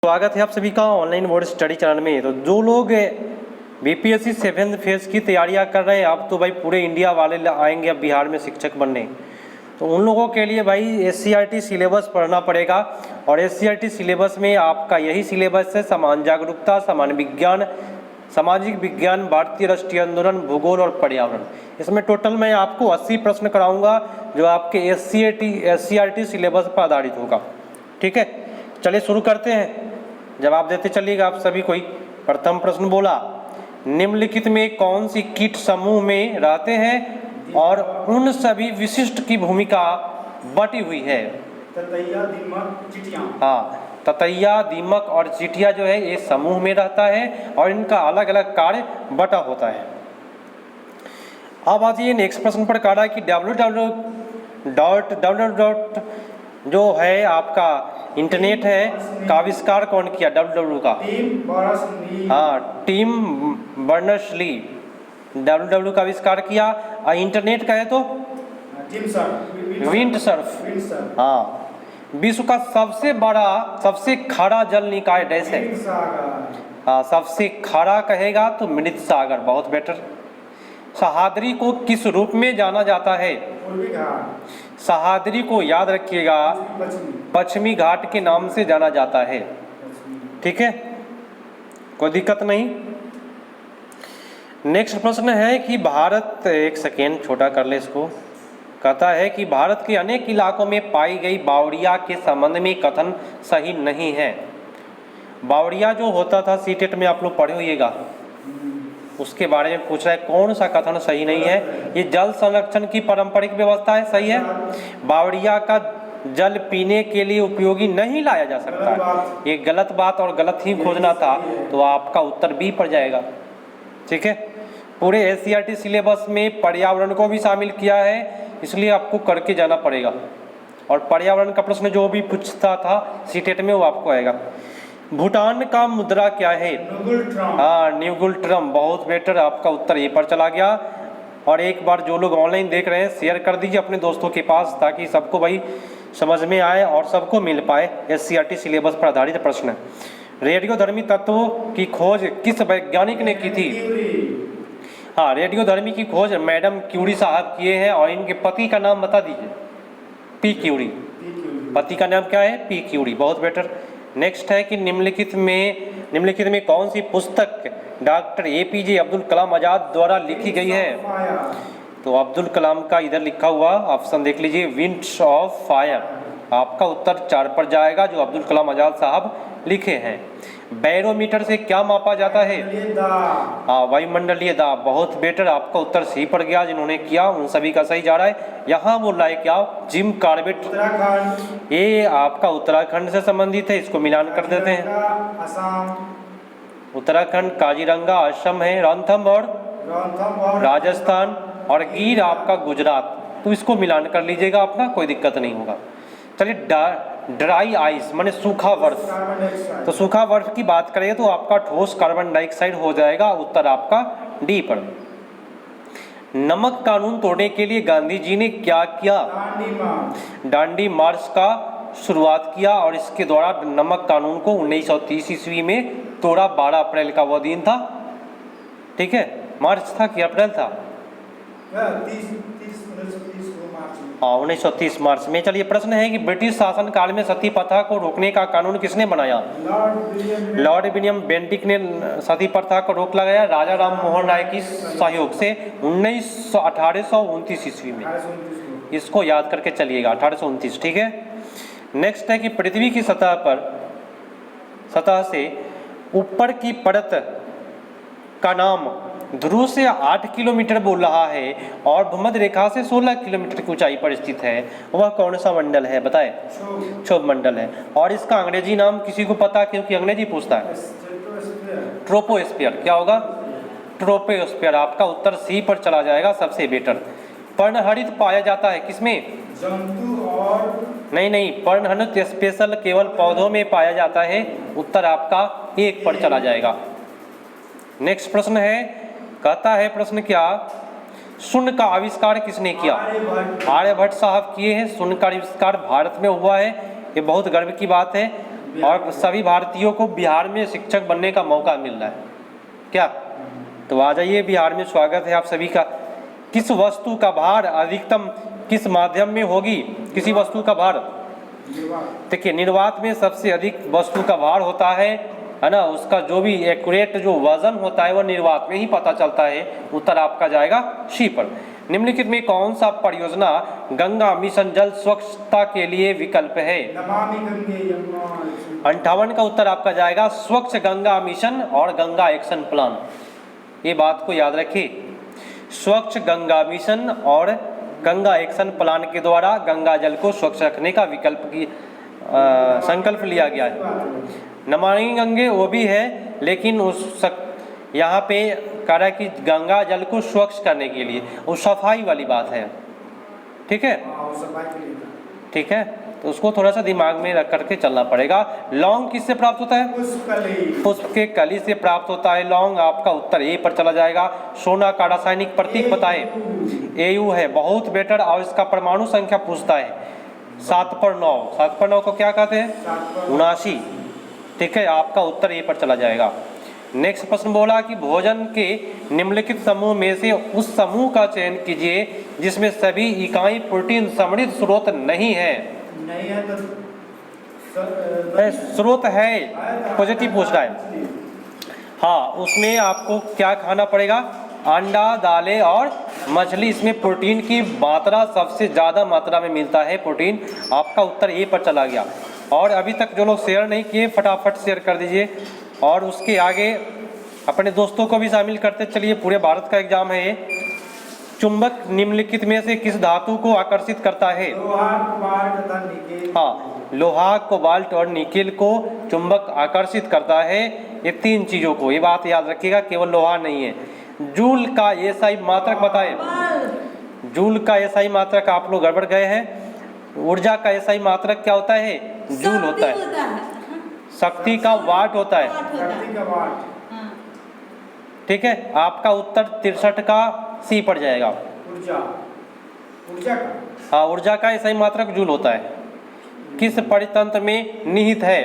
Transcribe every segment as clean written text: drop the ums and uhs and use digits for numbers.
स्वागत है आप सभी का ऑनलाइन बोर्ड स्टडी चैनल में। तो जो लोग बीपीएससी 7th फेज की तैयारियां कर रहे हैं, अब तो भाई पूरे इंडिया वाले आएंगे अब बिहार में शिक्षक बनने, तो उन लोगों के लिए भाई एससीईआरटी सिलेबस पढ़ना पड़ेगा। और एससीईआरटी सिलेबस में आपका यही सिलेबस है: समान जागरूकता, समान विज्ञान, सामाजिक विज्ञान, भारतीय राष्ट्रीय आंदोलन, भूगोल और पर्यावरण। इसमें टोटल मैं आपको 80 प्रश्न कराऊंगा जो आपके एससीईआरटी सिलेबस पर आधारित होगा। ठीक है, चलिए शुरू करते हैं, जवाब देते चलिएगा आप सभी कोई। प्रथम प्रश्न बोला, निम्नलिखित में कौन सी कीट समूह में रहते हैं और उन सभी विशिष्ट की भूमिका बटी हुई है? ततैया, दीमक, चींटियां। हाँ, ततैया, दीमक और चींटियां जो है ये समूह में रहता है और इनका अलग अलग कार्य बटा होता है। अब आइए नेक्स्ट प्रश्न पर कह रहा है कि www जो है आपका इंटरनेट है का आविष्कार कौन किया? www का टिम बर्नर्स-ली www का आविष्कार किया। और इंटरनेट का है तो विंडसर्फ। हाँ, विश्व का सबसे बड़ा सबसे खारा जल निकाय डैश है? हाँ, सबसे खारा कहेगा तो मृत सागर। बहुत बेटर। सह्याद्री को किस रूप में जाना जाता है? सह्याद्री को याद रखिएगा पश्चिमी घाट के नाम से जाना जाता है। ठीक है, कोई दिक्कत नहीं। नेक्स्ट प्रश्न है कि भारत, एक सेकेंड छोटा कर ले इसको, कहता है कि भारत के अनेक इलाकों में पाई गई बावड़िया के संबंध में कथन सही नहीं है। बावड़िया जो होता था सीटेट में आप लोग पढ़े होइएगा, उसके बारे में पूछ रहा है कौन सा कथन सही नहीं है? ये जल संरक्षण की पारंपरिक व्यवस्था है, सही है। बावड़िया का जल पीने के लिए उपयोगी नहीं लाया जा सकता, ये गलत बात और गलत ही खोजना था, तो आपका उत्तर बी पर जाएगा। ठीक है, पूरे एससीईआरटी सिलेबस में पर्यावरण को भी शामिल किया है, इसलिए आपको करके जाना पड़ेगा। और पर्यावरण का प्रश्न जो भी पूछता था सीटेट में वो आपको आएगा। भूटान का मुद्रा क्या है? हाँ, न्यूगुल ट्रम। बहुत बेटर, आपका उत्तर ए पर चला गया। और एक बार जो लोग ऑनलाइन देख रहे हैं शेयर कर दीजिए अपने दोस्तों के पास, ताकि सबको भाई समझ में आए और सबको मिल पाए एससीईआरटी सिलेबस पर आधारित प्रश्न। रेडियोधर्मी तत्वों की खोज किस वैज्ञानिक ने की थी? हाँ, रेडियोधर्मी की खोज मैडम क्यूरी साहब किए हैं। और इनके पति का नाम बता दीजिए। P Curie. पति का नाम क्या है? P Curie. बहुत बेटर। नेक्स्ट है कि निम्नलिखित में कौन सी पुस्तक डॉक्टर एपीजे अब्दुल कलाम आजाद द्वारा लिखी गई है? तो अब्दुल कलाम का इधर लिखा हुआ ऑप्शन देख लीजिए, विंड्स ऑफ फायर। आपका उत्तर 4 पर जाएगा, जो अब्दुल कलाम आजाद साहब लिखे हैं। बैरोमीटर से क्या मापा जाता है? हाँ, वायुमंडलीय दाब। बहुत बेटर, आपका उत्तर सी पर गया। जिन्होंने किया उन सभी का सही जा रहा है। यहाँ बोल रहा है क्या? Jim Corbett. ये आपका उत्तराखंड से संबंधित है, इसको मिलान कर देते हैं। उत्तराखंड काजीरंगा असम है, रणथंभौर राजस्थान और गिर आपका गुजरात, तो इसको मिलान कर लीजिएगा अपना, कोई दिक्कत नहीं होगा। चलिए, ड्राई आइस माने सूखा बर्फ। तो सूखा बर्फ की बात करें तो आपका ठोस कार्बन डाइऑक्साइड हो जाएगा। उत्तर आपका डी पर। नमक कानून तोड़ने के लिए गांधी जी ने क्या किया? दांडी मार्च का शुरुआत किया और इसके द्वारा नमक कानून को 1930 ईस्वी में तोड़ा। 12 अप्रैल का वह दिन था। ठीक है, मार्च था कि अप्रैल था? 1930 मार्च में। चलिए, प्रश्न है कि ब्रिटिश शासनकाल में सती प्रथा को रोकने का कानून किसने बनाया? लॉर्ड विलियम बेंटिक ने सती प्रथा को रोक लगाया राजा राम मोहन राय की सहयोग से 1829 ईस्वी में। इसको याद करके चलिएगा, 1829। ठीक है। नेक्स्ट है कि पृथ्वी की सतह से ऊपर की परत का नाम ध्रुव से 8 किलोमीटर बोल रहा है और भूमध्य रेखा से 16 किलोमीटर की ऊंचाई पर स्थित है। वह कौन सा मंडल है? बताए। क्षोभ मंडल है। और इसका अंग्रेजी नाम किसी को पता? क्योंकि अंग्रेजी पूछता है। ट्रोपोस्फीयर। क्या होगा? ट्रोपोस्फीयर। आपका उत्तर सी पर चला जाएगा, सबसे बेटर। पर्णहरित पाया जाता है किसमें? जंतु और नहीं, पर्णहरित स्पेशल केवल पौधों में पाया जाता है। उत्तर आपका 1 पर चला जाएगा। नेक्स्ट प्रश्न है, कहता है प्रश्न क्या? शून्य का आविष्कार किसने किया? आर्यभट्ट साहब किए हैं। शून्य का आविष्कार भारत में हुआ है, ये बहुत गर्व की बात है। और सभी भारतीयों को बिहार में शिक्षक बनने का मौका मिल रहा है क्या? तो आ जाइए, बिहार में स्वागत है आप सभी का। किस वस्तु का भार अधिकतम किस माध्यम में होगी? किसी वस्तु का भार, देखिए निर्वात में सबसे अधिक वस्तु का भार होता है ना, उसका जो भी एक्यूरेट जो वजन होता है वो निर्वात में ही पता चलता है। उत्तर आपका जाएगा सी पर। निम्नलिखित में कौन सा परियोजना गंगा मिशन जल स्वच्छता के लिए विकल्प है? नमामि गंगे यमुना। 58 का उत्तर आपका जाएगा स्वच्छ गंगा मिशन और गंगा एक्शन प्लान। ये बात को याद रखिए, स्वच्छ गंगा मिशन और गंगा एक्शन प्लान के द्वारा गंगा जल को स्वच्छ रखने का विकल्प की संकल्प लिया गया है। नमामि गंगे वो भी है, लेकिन यहाँ पे कह रहा है कि गंगा जल को स्वच्छ करने के लिए, वो सफाई वाली बात है। ठीक है, ठीक है, तो उसको थोड़ा सा दिमाग में रख करके चलना पड़ेगा। लौंग किससे प्राप्त होता है? पुष्प के कली से प्राप्त होता है लौंग। आपका उत्तर ए पर चला जाएगा। सोना का रासायनिक प्रतीक बताएं। Au है, बहुत बेटर। और इसका परमाणु संख्या पूछता है 7/9। 7/9 को क्या कहते हैं? 79। ठीक है, आपका उत्तर ए पर चला जाएगा। नेक्स्ट प्रश्न बोला कि भोजन के निम्नलिखित समूह में से उस समूह का चयन कीजिए जिसमें सभी इकाई प्रोटीन समृद्ध स्रोत नहीं है। नहीं है तो स्रोत है, पॉजिटिव पूछ रहा है। हाँ, उसमें आपको क्या खाना पड़ेगा? अंडा, दालें और मछली। इसमें प्रोटीन की मात्रा सबसे ज़्यादा मात्रा में मिलता है प्रोटीन। आपका उत्तर ए पर चला गया। और अभी तक जो लोग शेयर नहीं किए फटाफट शेयर कर दीजिए, और उसके आगे अपने दोस्तों को भी शामिल करते चलिए। पूरे भारत का एग्जाम है ये। चुंबक निम्नलिखित में से किस धातु को आकर्षित करता है? लोहा, कोबाल्ट तथा निकेल। हाँ, लोहा, कोबाल्ट और निकेल को चुंबक आकर्षित करता है। ये तीन चीज़ों को, ये बात याद रखिएगा, केवल लोहा नहीं है। जूल का एसआई मात्रक बताएं। जूल का एसआई मात्रक आप लोग गड़बड़ गए हैं। ऊर्जा का एसआई मात्रक क्या होता है? जूल होता है। शक्ति का वाट होता है। शक्ति का वाट। ठीक है, आपका उत्तर 63 का सी पड़ जाएगा। ऊर्जा, ऊर्जा का, हाँ, ऊर्जा का एसआई मात्रक जूल होता है। किस परितंत्र में निहित है?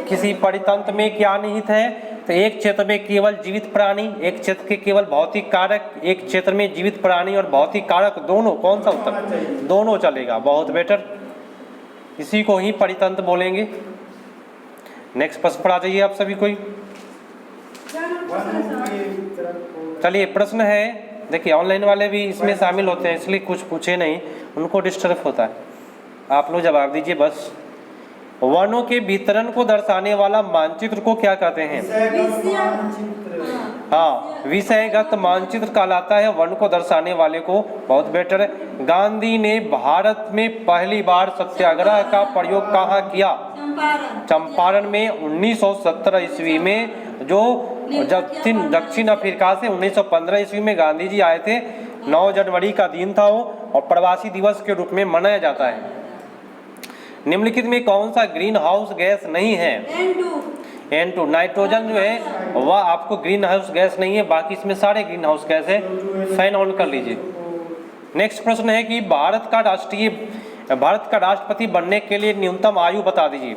किसी परितंत्र में क्या निहित है? तो एक क्षेत्र में केवल जीवित प्राणी, एक क्षेत्र के केवल भौतिक कारक, एक क्षेत्र में जीवित प्राणी और भौतिक कारक दोनों। कौन सा उत्तर? दोनों चलेगा, बहुत बेटर। इसी को ही परितंत्र बोलेंगे। नेक्स्ट प्रश्न पर आ जाइए आप सभी कोई। चलिए, प्रश्न है, देखिए ऑनलाइन वाले भी इसमें शामिल होते हैं, इसलिए कुछ पूछे नहीं, उनको डिस्टर्ब होता है। आप लोग जवाब दीजिए बस। वनों के वितरण को दर्शाने वाला मानचित्र को क्या कहते हैं? हाँ, विषयगत मानचित्र कहलाता है वन को दर्शाने वाले को। बहुत बेटर है। गांधी ने भारत में पहली बार सत्याग्रह का प्रयोग कहाँ किया? चंपारण में 1917 ईस्वी में। जो दक्षिण अफ्रीका से 1915 ईस्वी में गांधी जी आए थे। 9 जनवरी का दिन था वो, और प्रवासी दिवस के रूप में मनाया जाता है। निम्नलिखित में कौन सा ग्रीन हाउस गैस नहीं है? N2। नाइट्रोजन जो है वह आपको ग्रीन हाउस गैस नहीं है, बाकी इसमें सारे ग्रीन हाउस गैस है। फैन ऑन कर लीजिए। नेक्स्ट प्रश्न है कि भारत का राष्ट्रपति बनने के लिए न्यूनतम आयु बता दीजिए।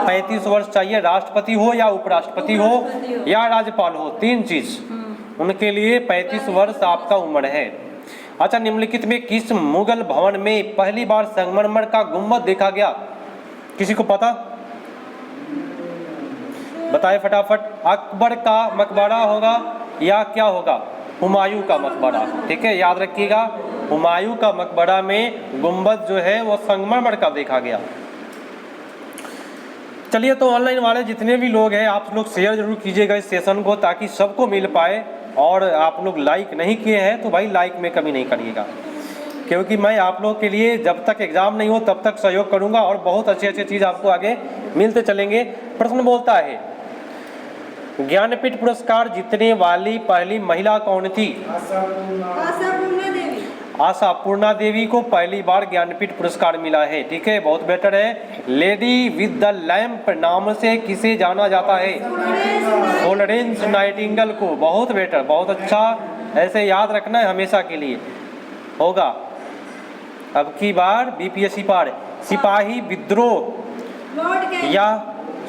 35 वर्ष चाहिए। राष्ट्रपति हो या उपराष्ट्रपति हो या राज्यपाल हो, तीन चीज, उनके लिए 35 वर्ष आपका उम्र है। अच्छा, निम्नलिखित में किस मुगल भवन में पहली बार संगमरमर का गुम्बद देखा गया? किसी को पता? बताए फटाफट। अकबर का मकबरा होगा या क्या होगा? हुमायूं का मकबरा। ठीक है, याद रखिएगा, हुमायूं का मकबरा में गुम्बद जो है वो संगमरमर का देखा गया। चलिए, तो ऑनलाइन वाले जितने भी लोग हैं आप लोग शेयर जरूर कीजिएगा इस सेशन को, ताकि सबको मिल पाए। और आप लोग लाइक नहीं किए हैं तो भाई लाइक में कमी नहीं करिएगा, क्योंकि मैं आप लोगों के लिए जब तक एग्जाम नहीं हो तब तक सहयोग करूंगा और बहुत अच्छे अच्छे चीज़ आपको आगे मिलते चलेंगे। प्रश्न बोलता है, ज्ञानपीठ पुरस्कार जीतने वाली पहली महिला कौन थी? आशापूर्णा देवी को पहली बार ज्ञानपीठ पुरस्कार मिला है। ठीक है, बहुत बेटर है। लेडी विद द लैंप नाम से किसे जाना जाता है? फ्लोरेंस नाइटिंगेल को। बहुत बेटर, बहुत अच्छा, ऐसे याद रखना है हमेशा के लिए। होगा अब की बार बीपीएससी पार। सिपाही विद्रोह लॉर्ड के या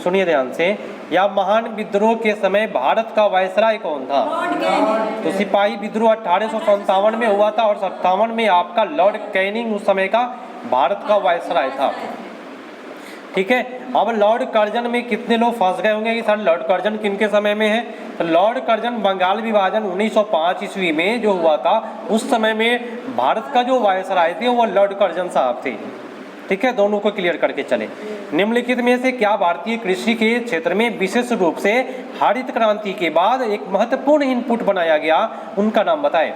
सुनिए ध्यान से, या महान विद्रोह के समय भारत का वायसराय कौन था? लॉर्ड के तो सिपाही विद्रोह 1857 में हुआ था और 57 में आपका लॉर्ड कैनिंग उस समय का भारत का वायसराय था। ठीक है, अब लॉर्ड कर्जन में कितने लोग फंस गए होंगे कि सर लॉर्ड कर्जन किनके समय में है? तो लॉर्ड कर्जन बंगाल विभाजन 1905 ईस्वी में जो हुआ था, उस समय में भारत का जो वायसराय थे वो लॉर्ड कर्जन साहब थे। ठीक है, दोनों को क्लियर करके चले। निम्नलिखित में से क्या भारतीय कृषि के क्षेत्र में विशेष रूप से हरित क्रांति के बाद एक महत्वपूर्ण इनपुट बनाया गया, उनका नाम बताएं।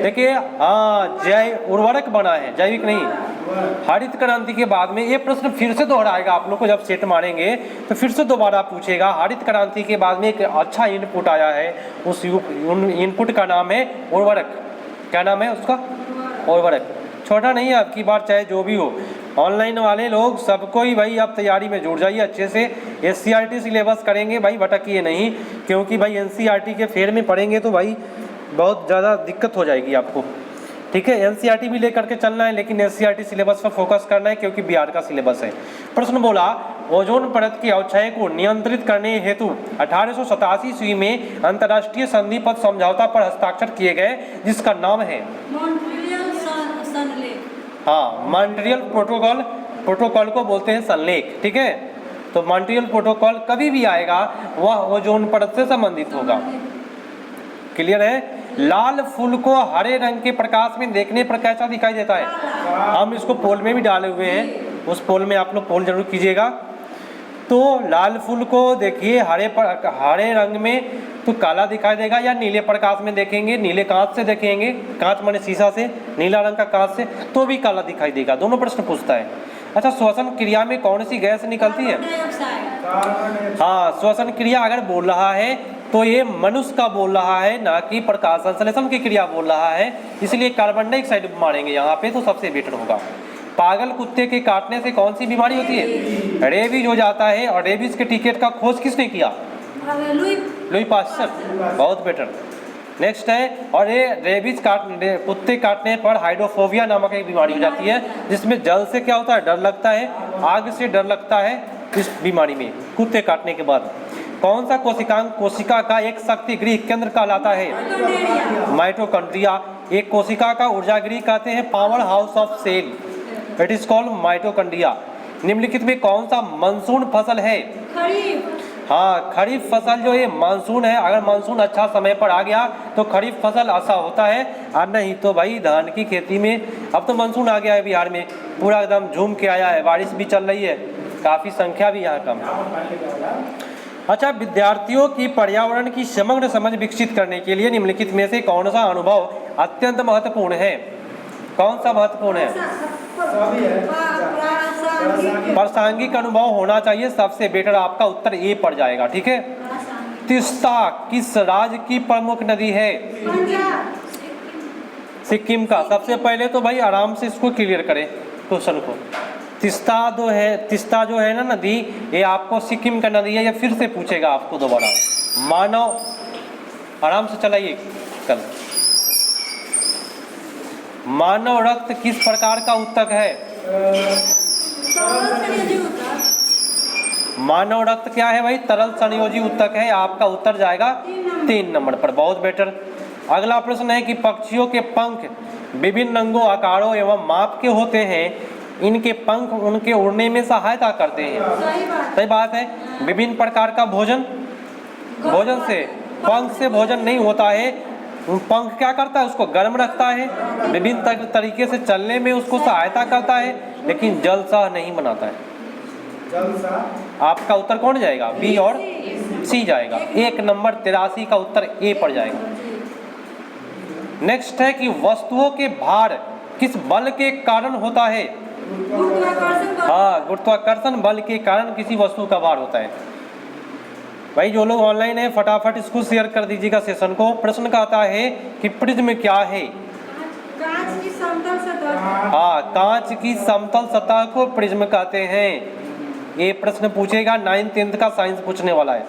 देखिए, हाँ, जैव उर्वरक बना है, जैविक नहीं। हरित क्रांति के बाद में ये प्रश्न फिर से दोहराएगा, आप लोग को जब सेट मारेंगे तो फिर से दोबारा पूछेगा। हरित क्रांति के बाद में एक अच्छा इनपुट आया है, उस इनपुट का नाम है उर्वरक। क्या नाम है उसका? उर्वरक। छोटा नहीं है, आपकी बार चाहे जो भी हो। ऑनलाइन वाले लोग सबको ही भाई आप तैयारी में जुड़ जाइए अच्छे से। एससीईआरटी सिलेबस करेंगे भाई, भटकिए नहीं, क्योंकि भाई एनसीईआरटी के फेर में पढ़ेंगे तो भाई बहुत ज़्यादा दिक्कत हो जाएगी आपको। ठीक है, एनसीईआरटी भी लेकर के चलना है, लेकिन एससीईआरटी सिलेबस पर फोकस करना है क्योंकि बिहार का सिलेबस है। प्रश्न बोला, ओजोन परत की अवक्षय को नियंत्रित करने हेतु 1887 ईस्वी में अंतर्राष्ट्रीय संधि पर समझौता पर हस्ताक्षर किए गए, जिसका नाम है मॉन्ट्रियल सनलेख। हाँ, मॉन्ट्रियल प्रोटोकॉल। प्रोटोकॉल को बोलते हैं सनलेख। ठीक है, तो मॉन्ट्रियल प्रोटोकॉल कभी भी आएगा वह ओजोन परत से संबंधित होगा। क्लियर है? लाल फूल को हरे रंग के प्रकाश में देखने पर कैसा दिखाई देता है? हम इसको पोल में भी डाले हुए हैं, उस पोल में आप लोग पोल जरूर कीजिएगा। तो लाल फूल को देखिए हरे रंग में तो काला दिखाई देगा, या नीले प्रकाश में देखेंगे, नीले कांच से देखेंगे, कांच माने शीशा से, नीला रंग का कांच से, तो भी काला दिखाई देगा। दोनों प्रश्न पूछता है। अच्छा, श्वसन क्रिया में कौन सी गैस निकलती है? हाँ, श्वसन क्रिया अगर बोल रहा है तो ये मनुष्य का बोल रहा है, ना कि प्रकाश संश्लेषण की क्रिया बोल रहा है, इसलिए कार्बन डाइऑक्साइड मारेंगे यहाँ पे तो सबसे बेटर होगा। पागल कुत्ते के काटने से कौन सी बीमारी होती है? रेबीज हो जाता है। और रेबीज के टिकट का खोज किसने किया? Louis Pasteur. बहुत बेटर। नेक्स्ट है, और ये रेबीज कुत्ते काटने पर हाइड्रोफोबिया नामक एक बीमारी हो जाती है, जिसमें जल से क्या होता है? डर लगता है, आग से डर लगता है इस बीमारी में कुत्ते काटने के बाद। कौन सा कोशिकांग कोशिका का एक शक्ति गृह केंद्र कहलाता है? माइटोकॉन्ड्रिया। एक कोशिका का ऊर्जा गृह कहते हैं power house of cell, it is called mitochondria. निम्नलिखित में कौन सा मानसून फसल है? खरीफ। हाँ, खरीफ फसल जो है मानसून है। अगर मानसून अच्छा समय पर आ गया तो खरीफ फसल ऐसा होता है, और नहीं तो भाई धान की खेती में अब तो मानसून आ गया है बिहार में, पूरा एकदम झूम के आया है, बारिश भी चल रही है, काफ़ी संख्या भी यहाँ कम। अच्छा, विद्यार्थियों की पर्यावरण की समग्र समझ विकसित करने के लिए निम्नलिखित में से कौन सा अनुभव अत्यंत महत्वपूर्ण है? कौन सा महत्वपूर्ण है? प्रासंगिक अनुभव होना चाहिए, सबसे बेटर आपका उत्तर ए पड़ जाएगा। ठीक है, तीस्ता किस राज्य की प्रमुख नदी है? सिक्किम का। सबसे पहले तो भाई आराम से इसको क्लियर करें क्वेश्चन को। तीस्ता जो है ना नदी, ये आपको सिक्किम का नदी है, या फिर से पूछेगा आपको दोबारा। मानव, आराम से चलाइए कल। मानव रक्त किस प्रकार का उत्तक है? मानव रक्त क्या है भाई? तरल संयोजी उत्तक है। आपका उत्तर जाएगा 3 नंबर पर। बहुत बेटर। अगला प्रश्न है कि पक्षियों के पंख विभिन्न रंगों, आकारों एवं माप के होते हैं, इनके पंख उनके उड़ने में सहायता करते हैं। सही बात है। विभिन्न प्रकार का भोजन से, पंख से भोजन नहीं होता है। पंख क्या करता है? उसको गर्म रखता है, विभिन्न तरीके से चलने में उसको सहायता करता है, लेकिन जलसा नहीं बनाता है। आपका उत्तर कौन जाएगा? बी और सी जाएगा। 1 नंबर 83 का उत्तर ए पर जाएगा। नेक्स्ट है कि वस्तुओं के भार किस बल के कारण होता है? हाँ, गुरुत्वाकर्षण बल के कारण किसी वस्तु का भार होता है। भाई जो लोग ऑनलाइन है फटाफट इसको शेयर कर दीजिएगा सेशन को। प्रश्न कहता है कि प्रिज्म क्या है? कांच की समतल सतह। हाँ, कांच की समतल सतह को प्रिज्म कहते हैं। ये प्रश्न पूछेगा 9th 10th का साइंस पूछने वाला है।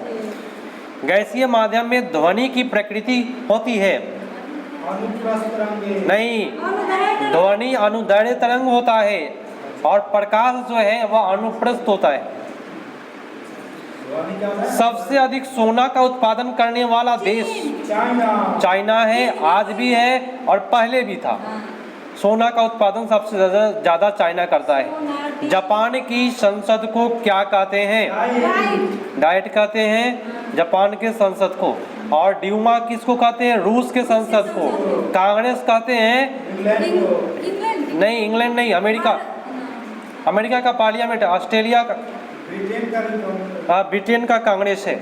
गैसीय माध्यम में ध्वनि की प्रकृति होती है? नहीं, ध्वनि अनुदैर्ध्य तरंग होता है और प्रकाश जो है वह अनुप्रस्थ होता है। ध्वनि क्या होता है? सबसे अधिक सोना का उत्पादन करने वाला देश चाइना। चाइना है, आज भी है और पहले भी था। सोना का उत्पादन सबसे ज़्यादा चाइना करता है। जापान की संसद को क्या कहते हैं? डाइट कहते हैं जापान के संसद को। और ड्यूमा किसको कहते हैं? रूस के संसद को। कांग्रेस कहते हैं इंग्लैंड को। इंग्लैंड नहीं, इंग्लैंड नहीं, अमेरिका। अमेरिका का पार्लियामेंट, ऑस्ट्रेलिया का, ब्रिटेन का भी कांग्रेस। ब्रिटेन का कांग्रेस है।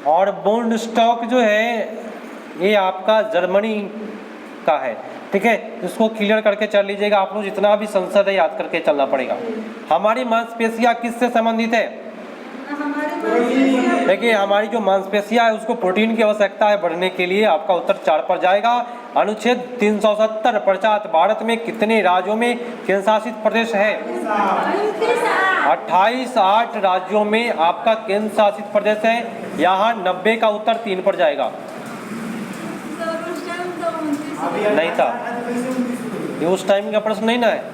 और बॉन्ड स्टॉक जो है ये आपका जर्मनी का है। ठीक है, इसको क्लियर करके चल लीजिएगा आप लोग, जितना भी संसद है याद करके चलना पड़ेगा। हमारी मांसपेशियाँ किससे संबंधित है? हमारे देखिए, हमारी जो मांसपेशियाँ है उसको प्रोटीन की आवश्यकता है बढ़ने के लिए। आपका उत्तर 4 पर जाएगा। अनुच्छेद 370 पश्चात भारत में कितने राज्यों में केंद्र शासित प्रदेश है? 28 8 राज्यों में आपका केंद्र शासित प्रदेश है। यहाँ 90 का उत्तर 3 पर जाएगा। नहीं था, ये उस टाइम का प्रश्न नहीं ना है।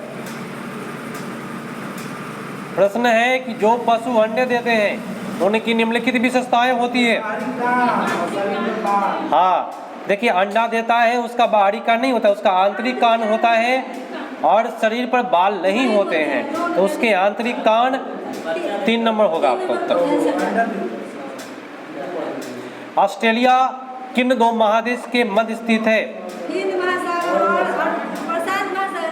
प्रश्न है कि जो पशु अंडे देते हैं उनकी निम्नलिखित विशेषताएं होती है। हाँ, देखिए, अंडा देता है उसका बाहरी कान नहीं होता, उसका आंतरिक कान होता है और शरीर पर बाल नहीं होते हैं, तो उसके आंतरिक कान 3 नंबर होगा आपका उत्तर। ऑस्ट्रेलिया किन 2 महादेश के मध्य स्थित है? हिंद महासागर और प्रशांत महासागर।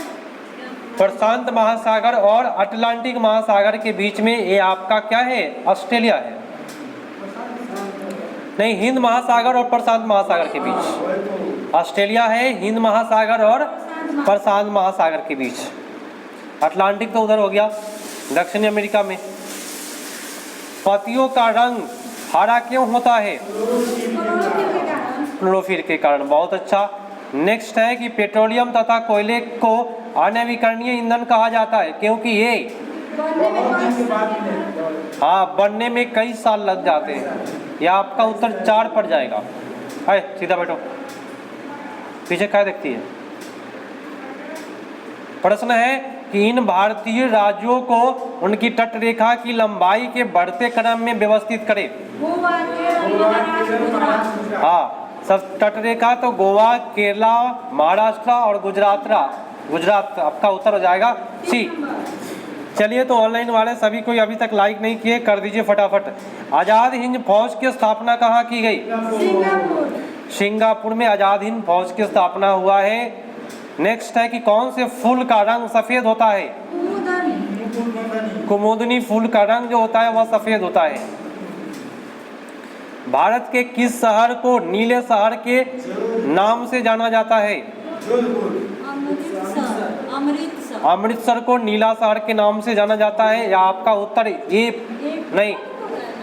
प्रशांत महासागर और अटलांटिक महासागर के बीच में ये आपका क्या है? ऑस्ट्रेलिया है। नहीं, हिंद महासागर और प्रशांत महासागर के बीच ऑस्ट्रेलिया है। हिंद महासागर और प्रशांत महासागर के बीच। अटलांटिक तो उधर हो गया दक्षिणी अमेरिका में। पत्तियों का रंग हरा क्यों होता है? क्लोरोफिल के कारण। बहुत अच्छा। नेक्स्ट है कि पेट्रोलियम तथा कोयले को अनवीकरणीय ईंधन कहा जाता है क्योंकि ये बनने में कई साल लग जाते हैं। यह आपका उत्तर 4 पर जाएगा। है, सीधा बैठो, पीछे क्या देखती है? प्रश्न है कि इन भारतीय राज्यों को उनकी तट रेखा की लंबाई के बढ़ते क्रम में व्यवस्थित करें। हाँ, सब तट रेखा तो गोवा, केरला, महाराष्ट्र और गुजरात आपका उत्तर हो जाएगा सी। चलिए, तो ऑनलाइन वाले सभी कोई अभी तक लाइक नहीं किए, कर दीजिए फटाफट। आज़ाद हिंद फौज की स्थापना कहाँ की गई? सिंगापुर में आज़ाद हिंद फौज की स्थापना हुआ है। नेक्स्ट है कि कौन से फूल का रंग सफ़ेद होता है? कुमुदनी फूल का रंग जो होता है वह सफ़ेद होता है। भारत के किस शहर को नीले शहर के नाम से जाना जाता है? अमृतसर को नीला शहर के नाम से जाना जाता है। या आपका उत्तर ए नहीं,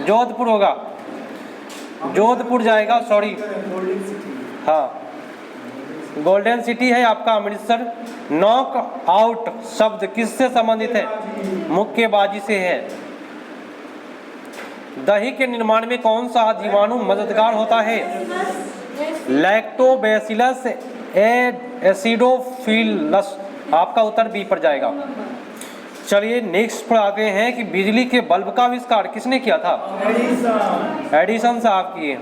जोधपुर होगा। जोधपुर जाएगा, सॉरी। हाँ, गोल्डन सिटी है आपका अमृतसर। नॉक आउट शब्द किससे संबंधित है? मुक्केबाजी से है। दही के निर्माण में कौन सा जीवाणु मददगार होता है? Lactobacillus acidophilus. आपका उत्तर बी पर जाएगा। चलिए, नेक्स्ट पर आते हैं कि बिजली के बल्ब का आविष्कार किसने किया था? एडिसन साहब किए,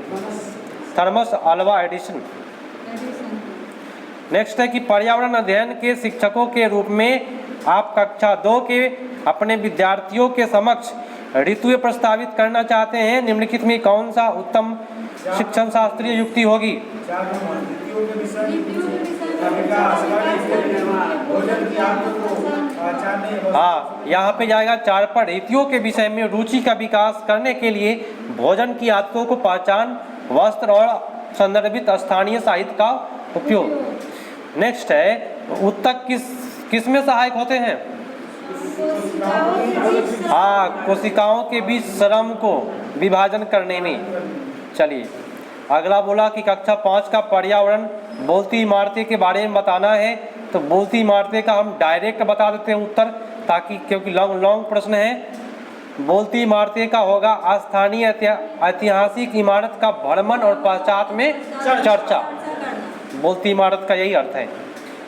थॉमस अल्वा एडिसन। नेक्स्ट है कि पर्यावरण अध्ययन के शिक्षकों के रूप में आप कक्षा 2 के अपने विद्यार्थियों के समक्ष ऋतुएं प्रस्तावित करना चाहते हैं। निम्नलिखित में कौन सा उत्तम शिक्षण शास्त्रीय युक्ति होगी? हाँ, यहाँ पे जाएगा 4 पर। ऋतुओं के विषय में रुचि का विकास करने के लिए भोजन की आदतों को पहचान, वस्त्र और संदर्भित स्थानीय साहित्य का उपयोग। नेक्स्ट है, उत्तक किस में सहायक होते हैं? हाँ, कोशिकाओं के बीच श्रम को विभाजन करने में। चलिए, अगला बोला कि कक्षा 5 का पर्यावरण बोलती इमारतें के बारे में बताना है। तो बोलती इमारतें का हम डायरेक्ट बता देते हैं उत्तर, ताकि क्योंकि लॉन्ग प्रश्न है। बोलती इमारतें का होगा स्थानीय ऐतिहासिक इमारत का भ्रमण और पश्चात में चर्चा। बोलती इमारत का यही अर्थ है।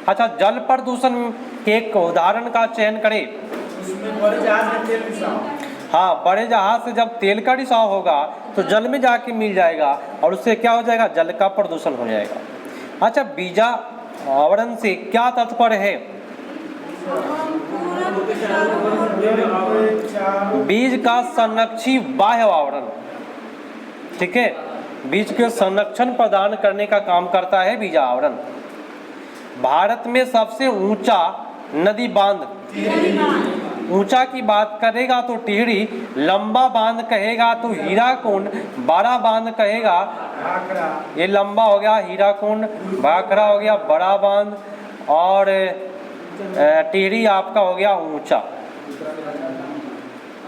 अच्छा, जल प्रदूषण के एक उदाहरण का चयन करें। उसमें बड़े जहाज में तेल रिसाव। हाँ, बड़े जहाज से जब तेल का रिसाव होगा तो जल में जाके मिल जाएगा और उससे क्या हो जाएगा, जल का प्रदूषण हो जाएगा। अच्छा, बीजा आवरण से क्या तात्पर्य है? बीज का संरक्षी बाह्य आवरण, ठीक है, बीज के संरक्षण प्रदान करने का काम करता है बीजा आवरण। भारत में सबसे ऊंचा नदी बांध, ऊंचा की बात करेगा तो टिहरी, लंबा बांध कहेगा तो हीराकुंड, बड़ा बांध कहेगा, भाखड़ा। ये लंबा हो गया हीराकुंड, भाखड़ा हो गया बड़ा बांध, और टिहरी आपका हो गया ऊंचा,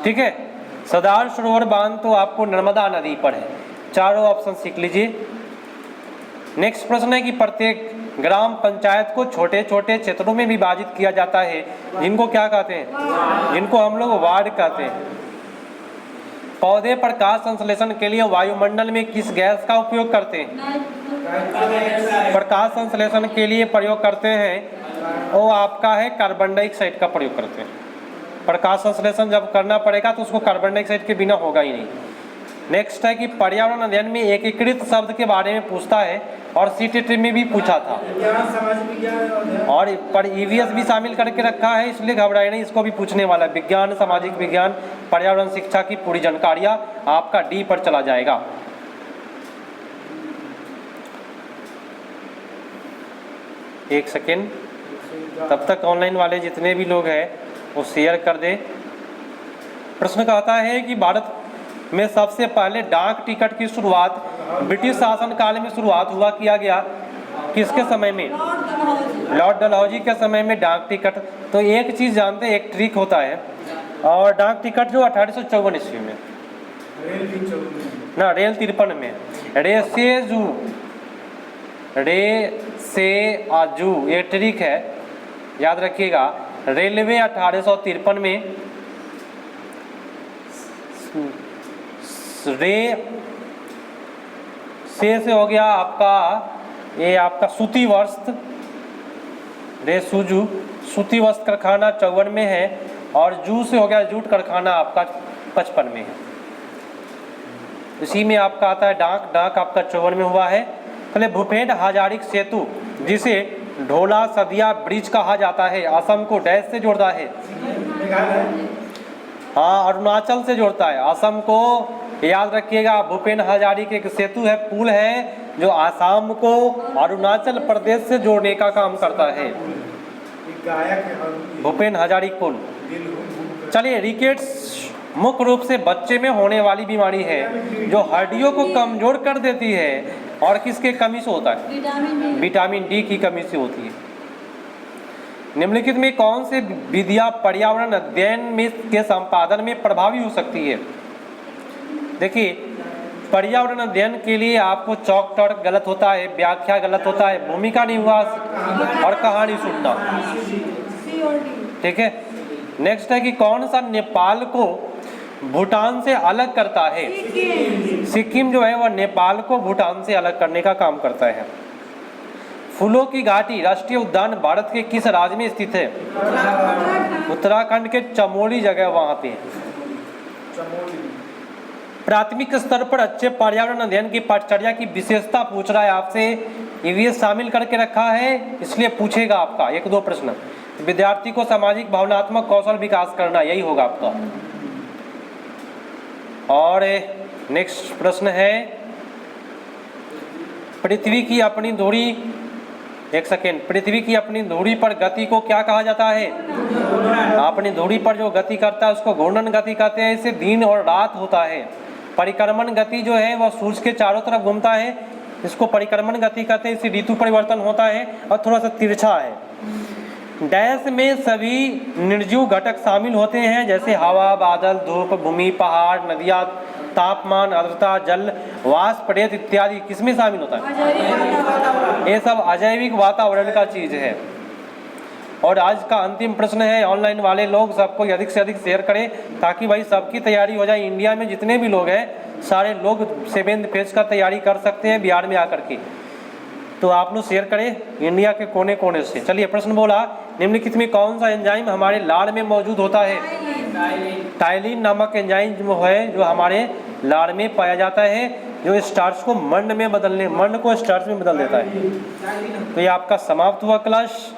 ठीक है। सरदार सरोवर बांध तो आपको नर्मदा नदी पर है। चारों ऑप्शन सीख लीजिए। नेक्स्ट प्रश्न है कि प्रत्येक ग्राम पंचायत को छोटे छोटे क्षेत्रों में विभाजित किया जाता है, जिनको क्या कहते हैं, जिनको हम लोग वार्ड कहते हैं। पौधे प्रकाश संश्लेषण के लिए वायुमंडल में किस गैस का उपयोग करते हैं? प्रकाश संश्लेषण के लिए प्रयोग करते हैं वो आपका है कार्बन डाइऑक्साइड का प्रयोग करते हैं। प्रकाश संश्लेषण जब करना पड़ेगा तो उसको कार्बन डाइऑक्साइड के बिना होगा ही नहीं। नेक्स्ट है कि पर्यावरण अध्ययन में एकीकृत शब्द के बारे में पूछता है और सीटेट में भी पूछा था, सामाजिक विज्ञान और पर ईवीएस भी शामिल करके रखा है, इसलिए घबराए नहीं, इसको भी पूछने वाला है। विज्ञान, सामाजिक विज्ञान, पर्यावरण शिक्षा की पूरी जानकारियां आपका डी पर चला जाएगा। एक सेकेंड, तब तक ऑनलाइन वाले जितने भी लोग हैं वो शेयर कर दे। प्रश्न कहता है कि भारत में सबसे पहले डाक टिकट की शुरुआत ब्रिटिश शासन काल में शुरुआत किया गया किसके समय में? लॉर्ड डलहौजी के समय में डाक टिकट। तो एक चीज़ जानते हैं, एक ट्रिक होता है, और डाक टिकट जो 1854 ईस्वी में, ना रेल 53 में, रे से आजू, ये ट्रिक है, याद रखिएगा। रेलवे 1853 में, रे से हो गया आपका, ये आपका सूती वस्त्र, रे सूजू, सूती वस्त्र कारखाना 54 में है, और जू से हो गया जूट कारखाना आपका 55 में है। इसी में आपका आता है डाक, डाक आपका 54 में हुआ है। पहले भूपेन हजारिका सेतु, जिसे ढोला सदिया ब्रिज कहा जाता है, असम को डैश से जोड़ता है, हाँ अरुणाचल से जोड़ता है असम को, याद रखिएगा। भूपेन हजारिका एक सेतु है, पुल है, जो आसाम को अरुणाचल प्रदेश से जोड़ने का काम करता है, भूपेन हजारिका पुल। चलिए, रिकेट्स मुख्य रूप से बच्चे में होने वाली बीमारी है जो हड्डियों को कमजोर कर देती है, और किसके कमी से होता है? विटामिन डी की कमी से होती है। निम्नलिखित में कौन से विधियां पर्यावरण अध्ययन में के संपादन में प्रभावी हो सकती है? देखिए, पर्यावरण अध्ययन के लिए आपको चौक टर्क गलत होता है, व्याख्या गलत होता है, भूमिका निवास और कहानी सुनना, ठीक है। नेक्स्ट है कि कौन सा नेपाल को भूटान से अलग करता है? सिक्किम जो है वह नेपाल को भूटान से अलग करने का काम करता है। फूलों की घाटी राष्ट्रीय उद्यान भारत के किस राज्य में स्थित है? उत्तराखंड के चमोली जगह वहां पे। प्राथमिक स्तर पर अच्छे पर्यावरण अध्ययन की पाठचर्या की विशेषता पूछ रहा है आपसे, ईवीएस शामिल करके रखा है, इसलिए पूछेगा आपका 1-2 प्रश्न। विद्यार्थी को सामाजिक भावनात्मक कौशल विकास करना, यही होगा आपका। और नेक्स्ट प्रश्न है, पृथ्वी की अपनी धुरी, एक सेकेंड, पृथ्वी की अपनी धुरी पर गति को क्या कहा जाता है? अपनी धुरी पर जो गति करता है उसको घूर्णन गति कहते हैं। इससे दिन और रात होता है। परिक्रमण गति जो है वह सूर्य के चारों तरफ घूमता है, इसको परिक्रमण गति कहते हैं। इससे ऋतु परिवर्तन होता है और थोड़ा सा तिरछा है। डैश में सभी निर्जीव घटक शामिल होते हैं, जैसे हवा, बादल, धूप, भूमि, पहाड़, नदियाँ, तापमान, आर्द्रता, जल, वाष्प, रेत इत्यादि। किसमें शामिल होता है? ये सब अजैविक वातावरण का चीज है। और आज का अंतिम प्रश्न है, ऑनलाइन वाले लोग सबको अधिक से अधिक शेयर करें ताकि भाई सबकी तैयारी हो जाए। इंडिया में जितने भी लोग हैं सारे लोग 7th फेज का तैयारी कर सकते हैं बिहार में आकर के। तो आप लोग शेयर करें इंडिया के कोने कोने से। चलिए प्रश्न बोला, निम्नलिखित में कौन सा एंजाइम हमारे लार में मौजूद होता है? टाइलिन नामक एंजाइम जो है जो हमारे लार में पाया जाता है, जो स्टार्च को मंड को स्टार्च में बदल देता है। तो ये आपका समाप्त हुआ क्लास।